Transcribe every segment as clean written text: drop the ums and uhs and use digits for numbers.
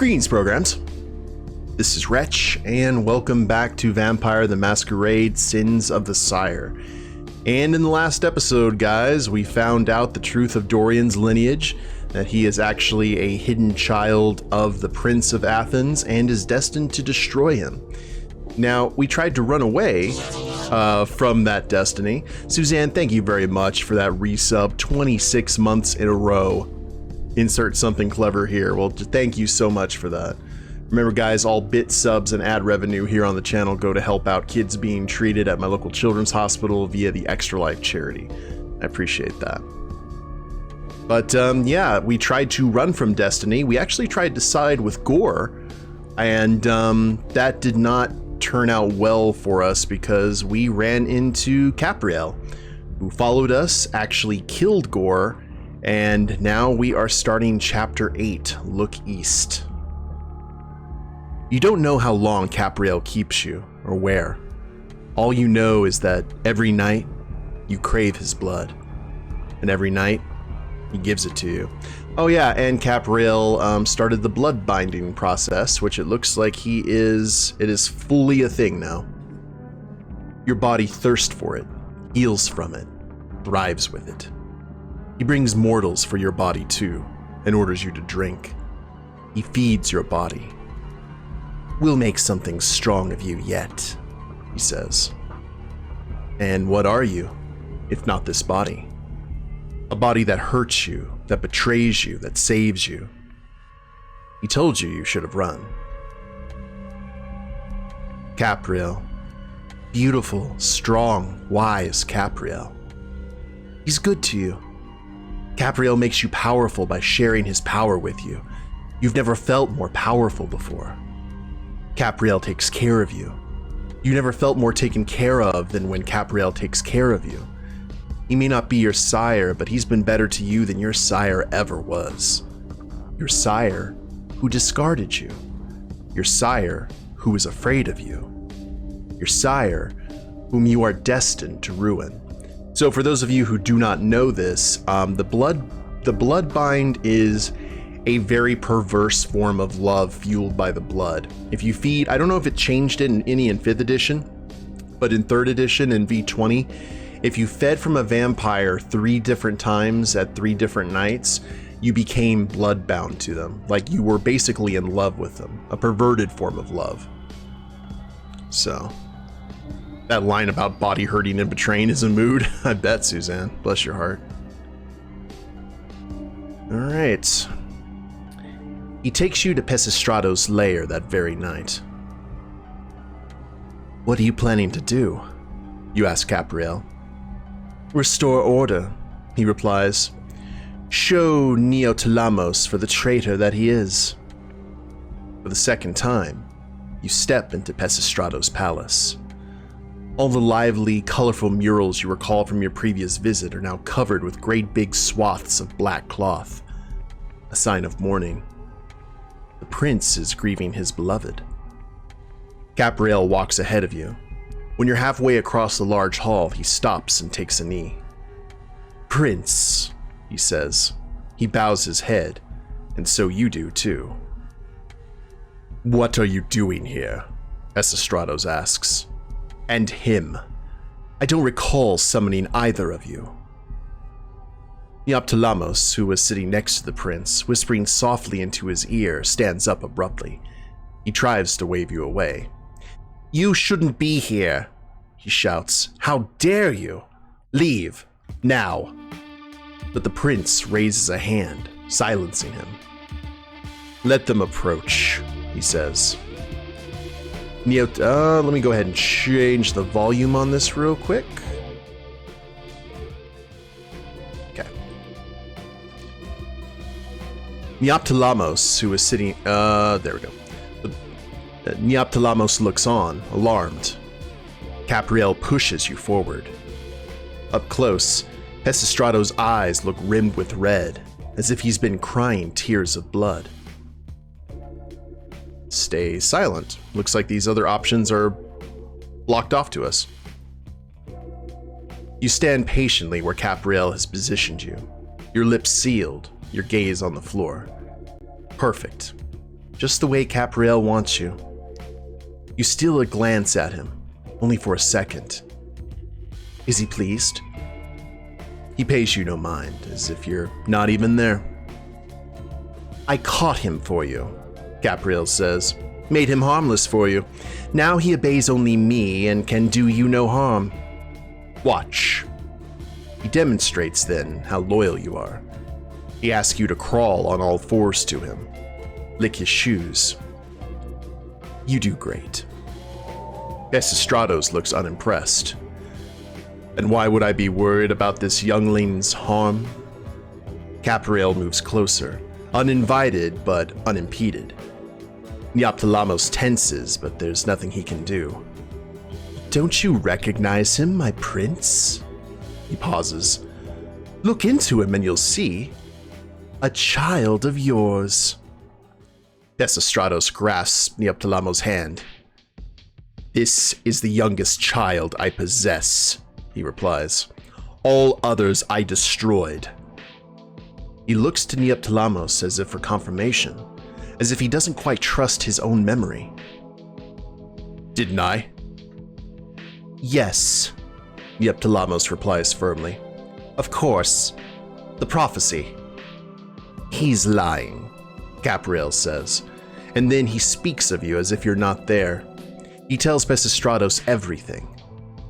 Greetings, programs. This is Wretch, and welcome back to Vampire the Masquerade Sins of the Sire. And in the last episode, guys, we found out the truth of Dorian's lineage, that he is actually a hidden child of the Prince of Athens and is destined to destroy him. Now, we tried to run away from that destiny. Suzanne, thank you very much for that resub, 26 months in a row. Insert something clever here. Well, thank you so much for that. Remember, guys, all bit subs and ad revenue here on the channel go to help out kids being treated at my local children's hospital via the Extra Life charity. I appreciate that. But yeah, we tried to run from destiny. We actually tried to side with Gore, and that did not turn out well for us because we ran into Kapriel, who followed us, actually killed Gore, and now we are starting Chapter 8, Look East. You don't know how long Kapriel keeps you, or where. All you know is that every night, you crave his blood. And every night, he gives it to you. Oh yeah, and Kapriel started the blood binding process, which it looks like it is fully a thing now. Your body thirsts for it, heals from it, thrives with it. He brings mortals for your body too, and orders you to drink. He feeds your body. We'll make something strong of you yet, he says. And what are you, if not this body? A body that hurts you, that betrays you, that saves you. He told you you should have run. Kapriel. Beautiful, strong, wise Kapriel. He's good to you. Kapriel makes you powerful by sharing his power with you. You've never felt more powerful before. Kapriel takes care of you. You never felt more taken care of than when Kapriel takes care of you. He may not be your sire, but he's been better to you than your sire ever was. Your sire who discarded you. Your sire who is afraid of you. Your sire whom you are destined to ruin. So for those of you who do not know this, the bloodbind is a very perverse form of love fueled by the blood. If you feed, I don't know if it changed it in 5th edition, but in 3rd edition and V20, if you fed from a vampire 3 different times at 3 different nights, you became bloodbound to them. Like you were basically in love with them, a perverted form of love. So, that line about body hurting and betraying is a mood. I bet, Suzanne. Bless your heart. All right. He takes you to Pesistrado's lair that very night. What are you planning to do? You ask Kapriel. Restore order, he replies. Show Neotalamos for the traitor that he is. For the second time, you step into Pesistrado's palace. All the lively, colorful murals you recall from your previous visit are now covered with great big swaths of black cloth, a sign of mourning. The prince is grieving his beloved. Kapriel walks ahead of you. When you're halfway across the large hall, he stops and takes a knee. Prince, he says. He bows his head, and so you do too. What are you doing here? Pesistrados asks. And him. I don't recall summoning either of you. Neoptolemus, who was sitting next to the prince, whispering softly into his ear, stands up abruptly. He tries to wave you away. You shouldn't be here, he shouts. How dare you? Leave, now. But the prince raises a hand, silencing him. Let them approach, he says. Let me go ahead and change the volume on this real quick. Okay. Neoptolemus, who is sitting, there we go. Neoptolemus looks on, alarmed. Kapriel pushes you forward. Up close, Pesistrado's eyes look rimmed with red, as if he's been crying tears of blood. Stay silent. Looks like these other options are blocked off to us. You stand patiently where Kapriel has positioned you, your lips sealed, your gaze on the floor. Perfect. just the way Kapriel wants you. You steal a glance at him, only for a second. Is he pleased? He pays you no mind, as if you're not even there. I caught him for you, Kapriel says. Made him harmless for you. Now he obeys only me and can do you no harm. Watch. He demonstrates then how loyal you are. He asks you to crawl on all fours to him. Lick his shoes. You do great. Pesistratos looks unimpressed. And why would I be worried about this youngling's harm? Kapriel moves closer, uninvited but unimpeded. Neoptolemus tenses, but there's nothing he can do. Don't you recognize him, my prince? He pauses. Look into him and you'll see. A child of yours. Pesistratos grasps Neoptolemus' hand. This is the youngest child I possess, he replies. All others I destroyed. He looks to Neoptolemus as if for confirmation, as if he doesn't quite trust his own memory. Didn't I? Yes, Neoptolemus replies firmly. Of course. The prophecy. He's lying, Kapriel says, and then he speaks of you as if you're not there. He tells Pesistratos everything,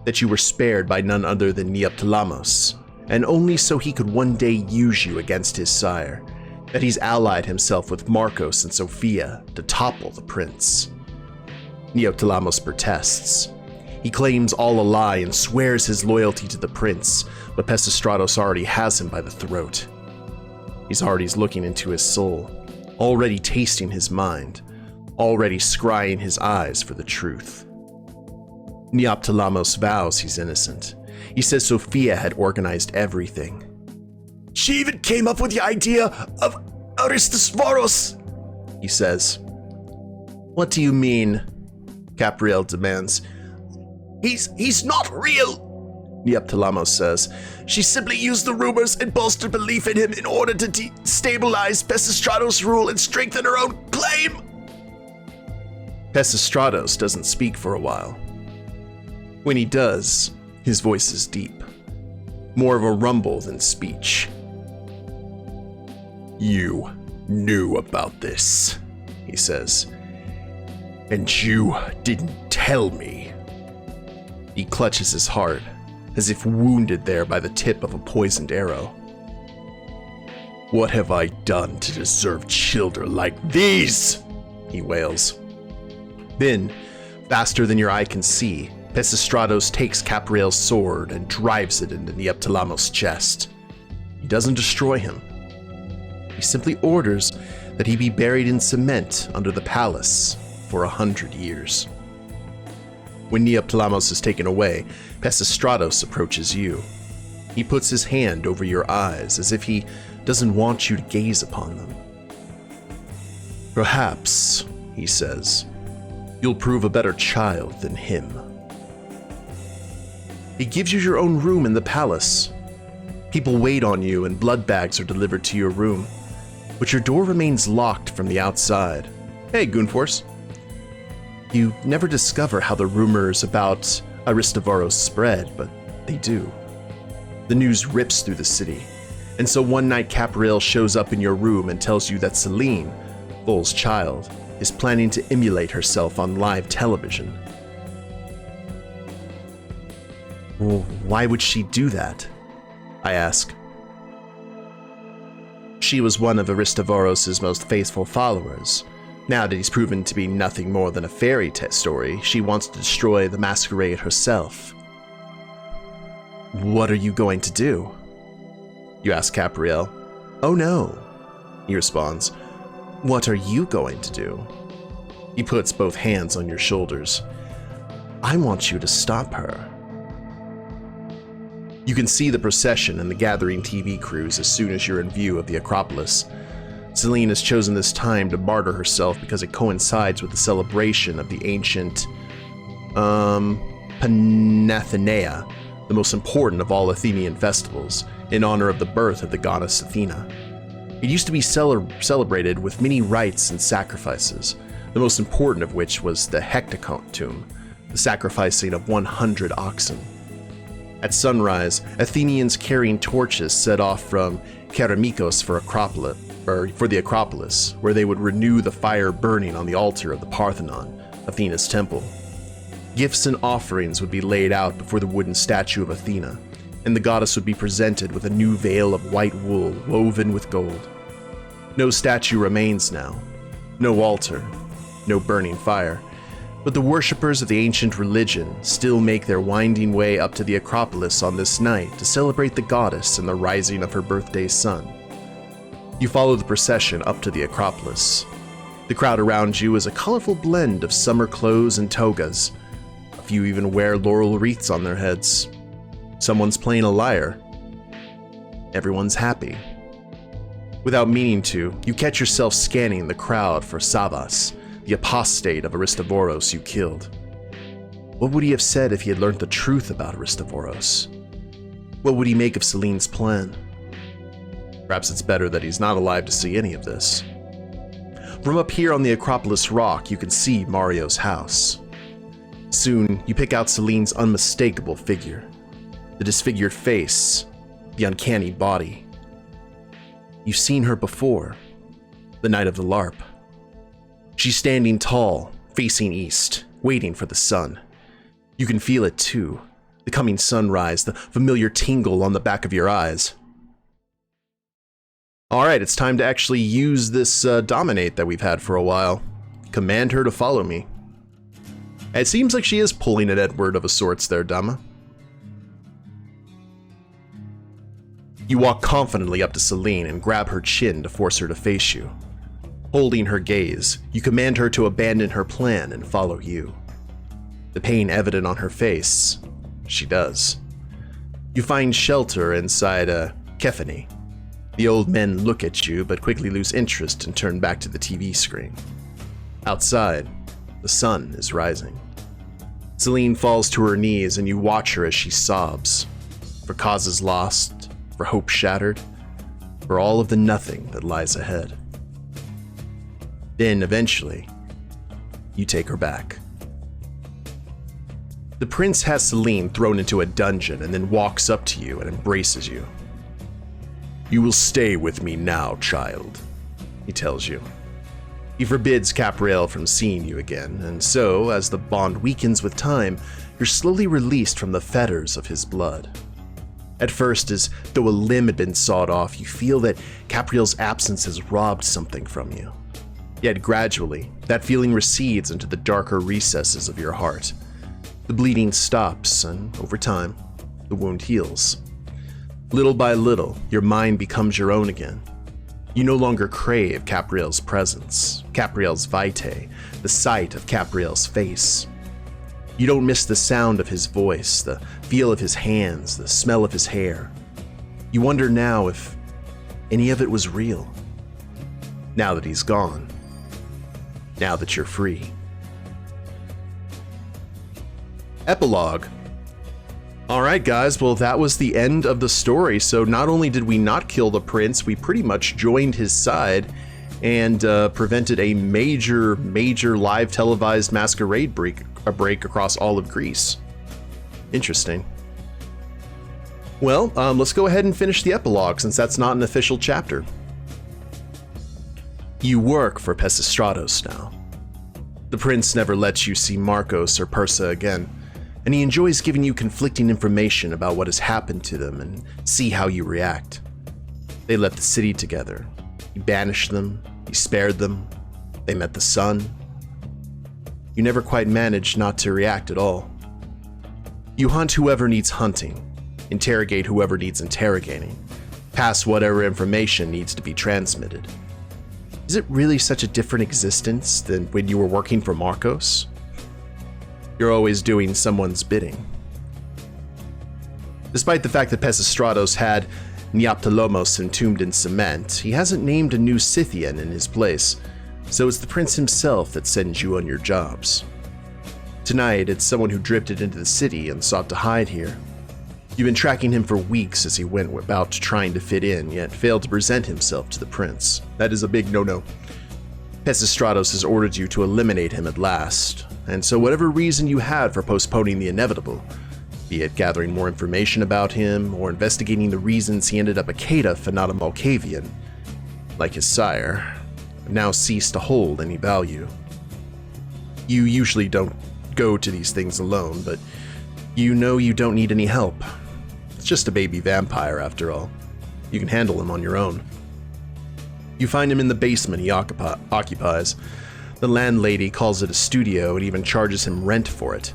that you were spared by none other than Neoptolemus, and only so he could one day use you against his sire, that he's allied himself with Marcos and Sophia to topple the prince. Neoptolemus protests. He claims all a lie and swears his loyalty to the prince, but Pesistratos already has him by the throat. He's already looking into his soul, already tasting his mind, already scrying his eyes for the truth. Neoptolemus vows he's innocent. He says Sophia had organized everything. She even came up with the idea of Aristasvaros, he says. What do you mean? Kapriel demands. He's not real, Neoptolemus says. She simply used the rumors and bolstered belief in him in order to destabilize Pesistratos' rule and strengthen her own claim. Pesistratos doesn't speak for a while. When he does, his voice is deep, more of a rumble than speech. You knew about this, he says, and you didn't tell me. He clutches his heart, as if wounded there by the tip of a poisoned arrow. What have I done to deserve children like these? He wails. Then, faster than your eye can see, Pesistratos takes Kapriel's sword and drives it into Neoptolemus' chest. He doesn't destroy him. He simply orders that he be buried in cement under the palace for 100 years. When Neoptolemus is taken away, Pesistratos approaches you. He puts his hand over your eyes as if he doesn't want you to gaze upon them. Perhaps, he says, you'll prove a better child than him. He gives you your own room in the palace. People wait on you and blood bags are delivered to your room, but your door remains locked from the outside. Hey, Goonforce. You never discover how the rumors about Aristasvaros spread, but they do. The news rips through the city, and so one night Kapriel shows up in your room and tells you that Celine, Vol's child, is planning to emulate herself on live television. Well, why would she do that? I ask. She was one of Aristasvaros' most faithful followers. Now that he's proven to be nothing more than a fairy tale story, she wants to destroy the Masquerade herself. What are you going to do? You ask Kapriel. Oh no, he responds. What are you going to do? He puts both hands on your shoulders. I want you to stop her. You can see the procession and the gathering TV crews as soon as you're in view of the Acropolis. Celine has chosen this time to martyr herself because it coincides with the celebration of the ancient, Panathenea, the most important of all Athenian festivals, in honor of the birth of the goddess Athena. It used to be celebrated with many rites and sacrifices, the most important of which was the hecatombs, the sacrificing of 100 oxen. At sunrise, Athenians carrying torches set off from Keramikos for the Acropolis, where they would renew the fire burning on the altar of the Parthenon, Athena's temple. Gifts and offerings would be laid out before the wooden statue of Athena, and the goddess would be presented with a new veil of white wool woven with gold. No statue remains now, no altar, no burning fire, but the worshippers of the ancient religion still make their winding way up to the Acropolis on this night to celebrate the goddess and the rising of her birthday sun. You follow the procession up to the Acropolis. The crowd around you is a colorful blend of summer clothes and togas. A few even wear laurel wreaths on their heads. Someone's playing a lyre. Everyone's happy. Without meaning to, you catch yourself scanning the crowd for Savas, the apostate of Aristovoros you killed. What would he have said if he had learned the truth about Aristovoros? What would he make of Selene's plan? Perhaps it's better that he's not alive to see any of this. From up here on the Acropolis Rock, you can see Mario's house. Soon, you pick out Selene's unmistakable figure. The disfigured face, the uncanny body. You've seen her before, the night of the LARP. She's standing tall, facing east, waiting for the sun. You can feel it too, the coming sunrise, the familiar tingle on the back of your eyes. Alright, it's time to actually use this dominate that we've had for a while. Command her to follow me. It seems like she is pulling at Edward of a sorts there, Dama. You walk confidently up to Selene and grab her chin to force her to face you. Holding her gaze, you command her to abandon her plan and follow you. The pain evident on her face, she does. You find shelter inside a Kephany. The old men look at you but quickly lose interest and turn back to the TV screen. Outside, the sun is rising. Selene falls to her knees and you watch her as she sobs. For causes lost, for hope shattered, for all of the nothing that lies ahead. Then, eventually, you take her back. The prince has Selene thrown into a dungeon and then walks up to you and embraces you. "You will stay with me now, child," he tells you. He forbids Kapriel from seeing you again, and so, as the bond weakens with time, you're slowly released from the fetters of his blood. At first, as though a limb had been sawed off, you feel that Kapriel's absence has robbed something from you. Yet gradually, that feeling recedes into the darker recesses of your heart. The bleeding stops, and over time, the wound heals. Little by little, your mind becomes your own again. You no longer crave Kapriel's presence, Kapriel's vitae, the sight of Kapriel's face. You don't miss the sound of his voice, the feel of his hands, the smell of his hair. You wonder now if any of it was real. Now that he's gone. Now that you're free. Epilogue. Alright guys, well that was the end of the story, so not only did we not kill the prince, we pretty much joined his side and prevented a major live televised masquerade break across all of Greece. Interesting. Well, let's go ahead and finish the epilogue since that's not an official chapter. You work for Pesistratos now. The prince never lets you see Marcos or Persa again, and he enjoys giving you conflicting information about what has happened to them and see how you react. They left the city together. He banished them, he spared them, they met the sun. You never quite managed not to react at all. You hunt whoever needs hunting, interrogate whoever needs interrogating, pass whatever information needs to be transmitted. Is it really such a different existence than when you were working for Marcos? You're always doing someone's bidding. Despite the fact that Pesistratos had Neoptolemos entombed in cement, he hasn't named a new Scythian in his place, so it's the prince himself that sends you on your jobs. Tonight, it's someone who drifted into the city and sought to hide here. You've been tracking him for weeks as he went about trying to fit in, yet failed to present himself to the prince. That is a big no-no. Pesistratos has ordered you to eliminate him at last, and so whatever reason you had for postponing the inevitable, be it gathering more information about him or investigating the reasons he ended up a caitiff and not a Malkavian, like his sire, have now ceased to hold any value. You usually don't go to these things alone, but you know you don't need any help. It's just a baby vampire after all. You can handle him on your own. You find him in the basement he occupies. The landlady calls it a studio and even charges him rent for it.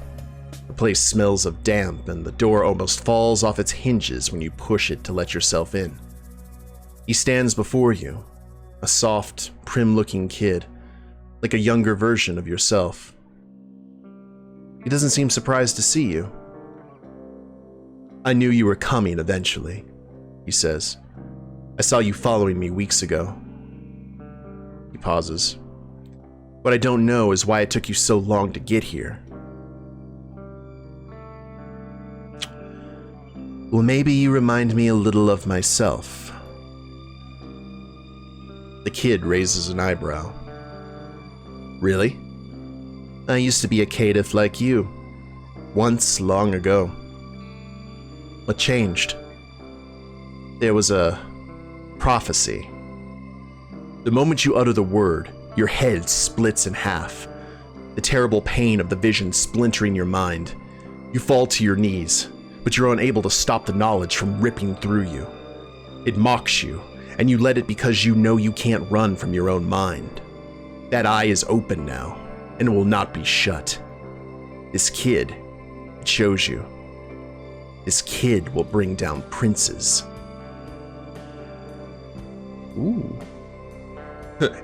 The place smells of damp and the door almost falls off its hinges when you push it to let yourself in. He stands before you, a soft, prim-looking kid, like a younger version of yourself. He doesn't seem surprised to see you. I knew you were coming eventually, he says. I saw you following me weeks ago. He pauses. What I don't know is why it took you so long to get here. Well, maybe you remind me a little of myself. The kid raises an eyebrow. Really? I used to be a caitiff like you. Once, long ago. What changed? There was a prophecy. The moment you utter the word, your head splits in half. The terrible pain of the vision splintering your mind. You fall to your knees, but you're unable to stop the knowledge from ripping through you. It mocks you, and you let it because you know you can't run from your own mind. That eye is open now, and it will not be shut. This kid, it shows you. This kid will bring down princes. Ooh.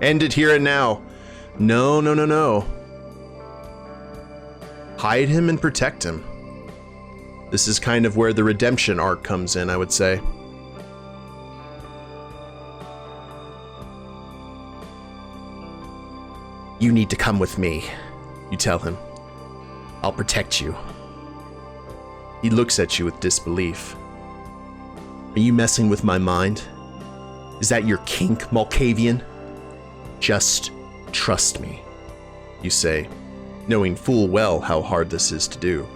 End it here and now. No. Hide him and protect him. This is kind of where the redemption arc comes in, I would say. You need to come with me, you tell him. I'll protect you. He looks at you with disbelief. Are you messing with my mind? Is that your kink, Malkavian? Just trust me, you say, knowing full well how hard this is to do,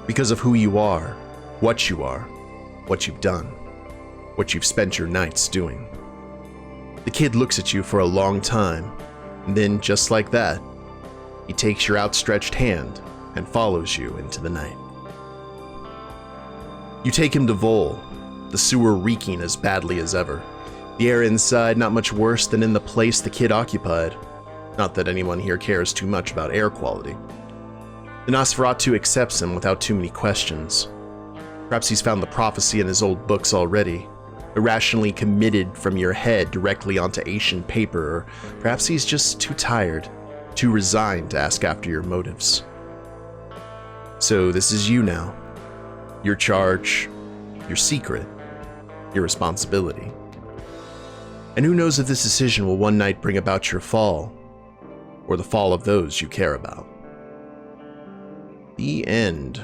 because of who you are, what you've done, what you've spent your nights doing. The kid looks at you for a long time, and then, just like that, he takes your outstretched hand and follows you into the night. You take him to Vol, the sewer reeking as badly as ever. The air inside not much worse than in the place the kid occupied. Not that anyone here cares too much about air quality. The Nosferatu accepts him without too many questions. Perhaps he's found the prophecy in his old books already, irrationally committed from your head directly onto Asian paper, or perhaps he's just too tired, too resigned to ask after your motives. So this is you now. Your charge, your secret, your responsibility. And who knows if this decision will one night bring about your fall, or the fall of those you care about. The end.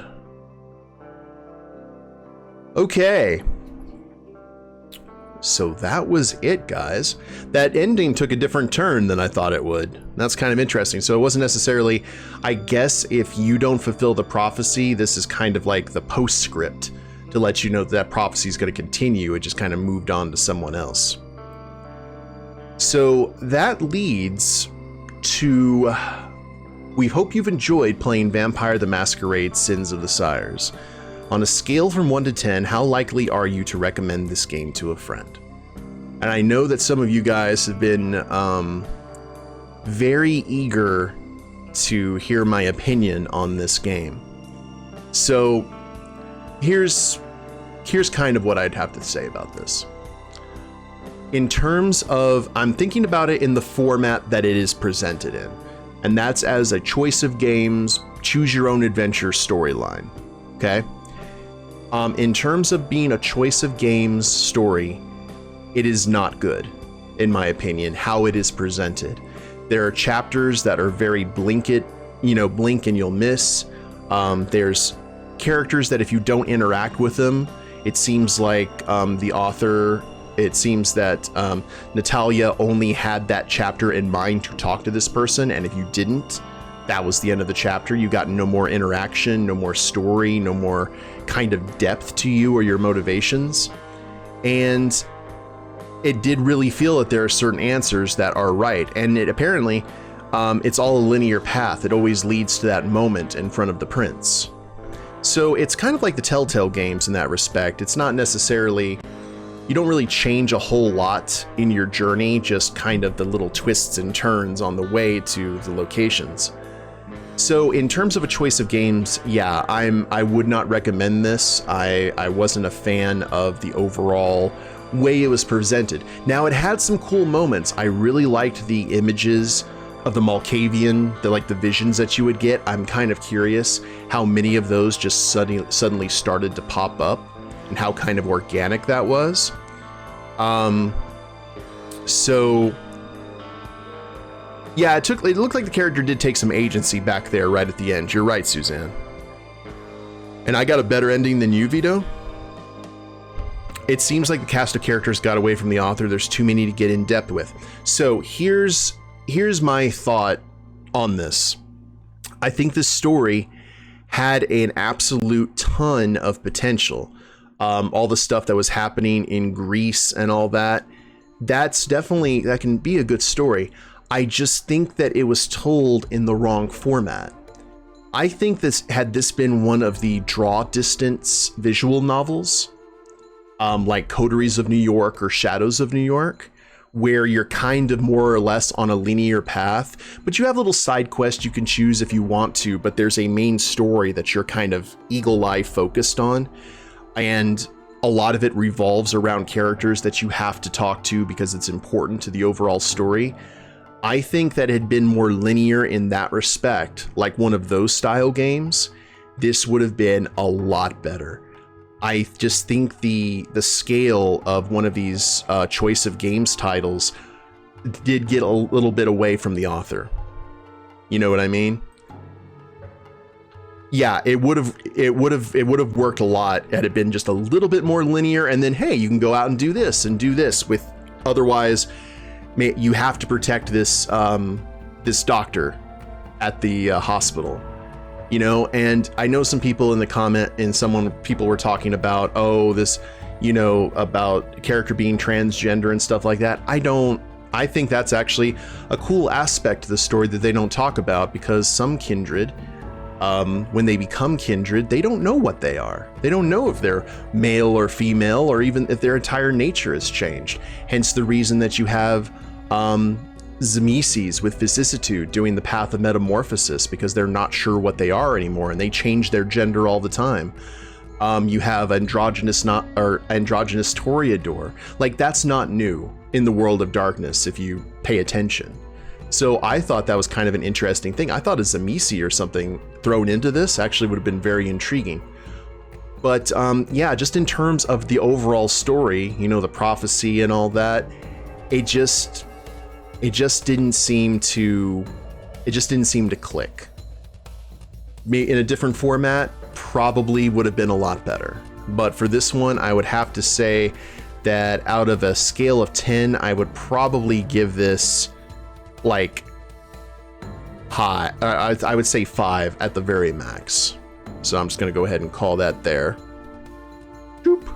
Okay. So that was it, guys. That ending took a different turn than I thought it would. That's kind of interesting. So it wasn't necessarily, I guess if you don't fulfill the prophecy, this is kind of like the postscript to let you know that prophecy is going to continue. It just kind of moved on to someone else. So that leads to, we hope you've enjoyed playing Vampire the Masquerade Sins of the Sires. On a scale from 1 to 10, how likely are you to recommend this game to a friend? And I know that some of you guys have been very eager to hear my opinion on this game. So here's kind of what I'd have to say about this. In terms of, I'm thinking about it in the format that it is presented in, and that's as a choice of games, choose your own adventure storyline, okay? In terms of being a choice of games story, it is not good, in my opinion, how it is presented. There are chapters that are very blink and you'll miss. There's characters that if you don't interact with them, It seems like the author, it seems that Natalia only had that chapter in mind to talk to this person, and if you didn't, that was the end of the chapter. You got no more interaction, no more story, no more kind of depth to you or your motivations. And it did really feel that there are certain answers that are right. And it apparently, it's all a linear path. It always leads to that moment in front of the prince. So it's kind of like the Telltale games in that respect. It's not necessarily, you don't really change a whole lot in your journey, just kind of the little twists and turns on the way to the locations. So in terms of a choice of games, yeah, I would not recommend this. I wasn't a fan of the overall way it was presented. Now, it had some cool moments. I really liked the images of the Malkavian, the visions that you would get. I'm kind of curious how many of those just suddenly started to pop up and how kind of organic that was. So yeah, it looked like the character did take some agency back there right at the end. You're right, Suzanne. And I got a better ending than you, Vito. It seems like the cast of characters got away from the author. There's too many to get in depth with. So here's my thought on this. I think this story had an absolute ton of potential. All the stuff that was happening in Greece and all that, that can be a good story. I just think that it was told in the wrong format. I think had this been one of the draw distance visual novels, like Coteries of New York or Shadows of New York, where you're kind of more or less on a linear path, but you have little side quests you can choose if you want to, but there's a main story that you're kind of eagle-eye focused on, and a lot of it revolves around characters that you have to talk to because it's important to the overall story. I think that had been more linear in that respect, like one of those style games, this would have been a lot better. I just think the scale of one of these choice of games titles did get a little bit away from the author. You know what I mean? Yeah, it would have worked a lot had it been just a little bit more linear, and then hey, you can go out and do this with, otherwise you have to protect this this doctor at the hospital. You know, and I know some people in the people were talking about, this, about character being transgender and stuff like that. I think that's actually a cool aspect of the story that they don't talk about, because some kindred, when they become kindred, they don't know what they are. They don't know if they're male or female, or even if their entire nature has changed. Hence the reason that you have Zemesis with vicissitude doing the path of metamorphosis, because they're not sure what they are anymore and they change their gender all the time. You have androgynous Toreador. Like, that's not new in the world of darkness if you pay attention. So I thought that was kind of an interesting thing. I thought a Zemesi or something thrown into this actually would have been very intriguing. But yeah, just in terms of the overall story, the prophecy and all that, it just didn't seem to click. In a different format, probably would have been a lot better. But for this one, I would have to say that out of a scale of 10, I would probably give this like high. I would say 5 at the very max. So I'm just going to go ahead and call that there. Boop.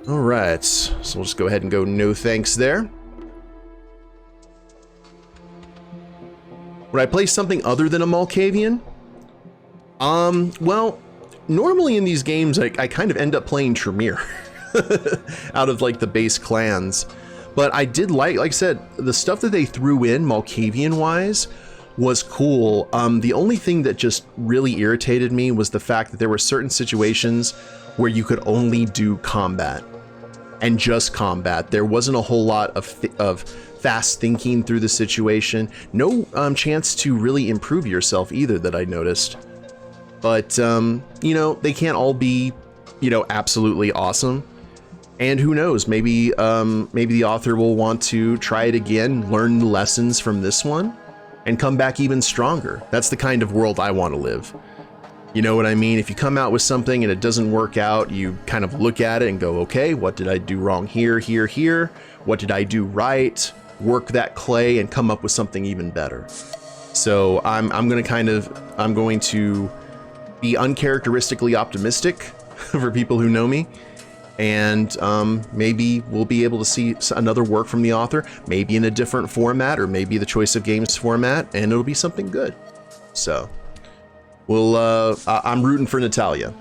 All right, so we'll just go ahead and go no thanks there. Would I play something other than a Malkavian? Well, normally in these games, I kind of end up playing Tremere out of like the base clans. But I did like I said, the stuff that they threw in Malkavian wise was cool. The only thing that just really irritated me was the fact that there were certain situations where you could only do combat and just combat. There wasn't a whole lot of fast thinking through the situation. No chance to really improve yourself either that I noticed. But, they can't all be, absolutely awesome. And who knows, maybe the author will want to try it again, learn the lessons from this one, and come back even stronger. That's the kind of world I want to live. You know what I mean? If you come out with something and it doesn't work out, you kind of look at it and go, okay, what did I do wrong here, here, here? What did I do right? Work that clay and come up with something even better. So I'm going to be uncharacteristically optimistic for people who know me. And maybe we'll be able to see another work from the author, maybe in a different format, or maybe the Choice of Games format, and it'll be something good. So I'm rooting for Natalia.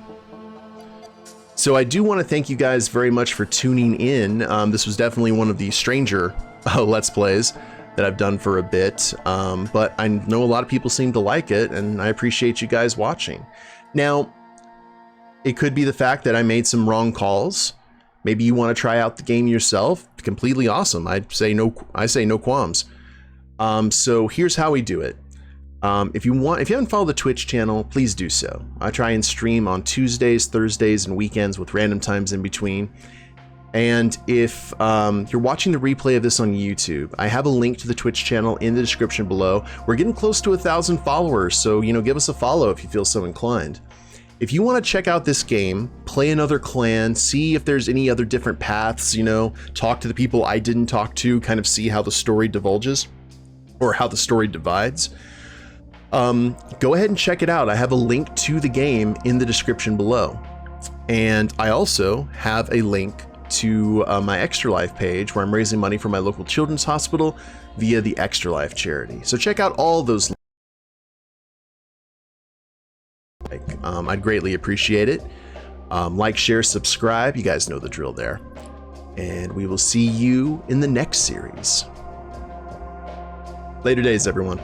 So I do want to thank you guys very much for tuning in. This was definitely one of the stranger Let's Plays that I've done for a bit, but I know a lot of people seem to like it, and I appreciate you guys watching. Now, it could be the fact that I made some wrong calls. Maybe you want to try out the game yourself. Completely awesome. I say no qualms. So here's how we do it. If you haven't followed the Twitch channel, please do so. I try and stream on Tuesdays, Thursdays, and weekends with random times in between. And if you're watching the replay of this on YouTube, I have a link to the Twitch channel in the description below. We're getting close to 1,000 followers, so give us a follow if you feel so inclined. If you want to check out this game, play another clan, see if there's any other different paths, talk to the people I didn't talk to, kind of see how the story divulges or how the story divides, go ahead and check it out. I have a link to the game in the description below. And I also have a link to my Extra Life page where I'm raising money for my local children's hospital via the Extra Life charity. So check out all those links. I'd greatly appreciate it. Like, share, subscribe. You guys know the drill there. And we will see you in the next series. Later days, everyone.